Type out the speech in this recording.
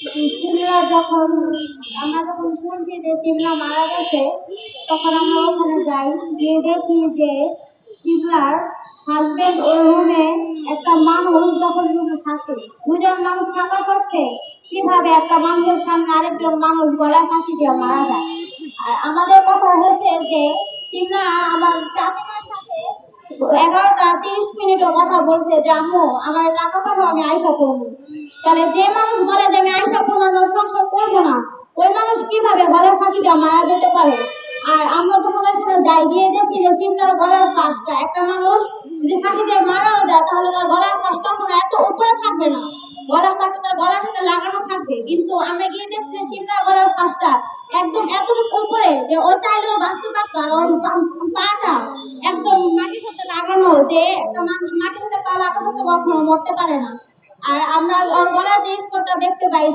সিমলা যখন আমরা যখন শুনছি যে সিমলা মারা গেছে, তখন আমরা ওখানে যাই, গিয়ে দেখি যে সিমলার হাজবেন্ড ওই রুমে একটা মানুষ যখন রুমে থাকে, দুজন মানুষ থাকা সত্ত্বে কিভাবে একটা মানুষের সামনে আরেকজন মানুষ গলায় ফাঁসি দিয়ে মারা যায়। আর আমাদের কথা হয়েছে যে সিমলা আমার চাচিমার সাথে 11টা 30 মিনিটও কথা বলছে যে আম্মু আমার টাকা পাঠাও, আমি আয়সা করবো। তাহলে যে মানুষ বলে যে আমি আয়সা করবো সংসার করবো না, ওই মানুষ কিভাবে গলার ফাঁসিটা মারা যেতে পারে? আর আমরা যখন ওখানে যাই, গিয়ে দেখি যে সিমলার গলার ফাঁসটা একটা মানুষ যদি ফাঁসিতে মারাও যায়, তাহলে তার গলার ফাঁস তখন এত উপরে থাকবে না, গলার ফাঁসটা তার গলার সাথে লাগানো থাকবে। কিন্তু আমরা গিয়ে দেখছি যে সিমলার গলার ফাঁসটা একদম এতটুকু উপরে যে ও চাইলেও বাঁচতে পারতো, আর ওর পাটা একদম মাটির সাথে লাগানো, যে একটা মানুষ মাটির সাথে পা লাগানো তো কখনো মরতে পারে না। আর আমরা ওর গলার যে স্পটটা দেখতে পাই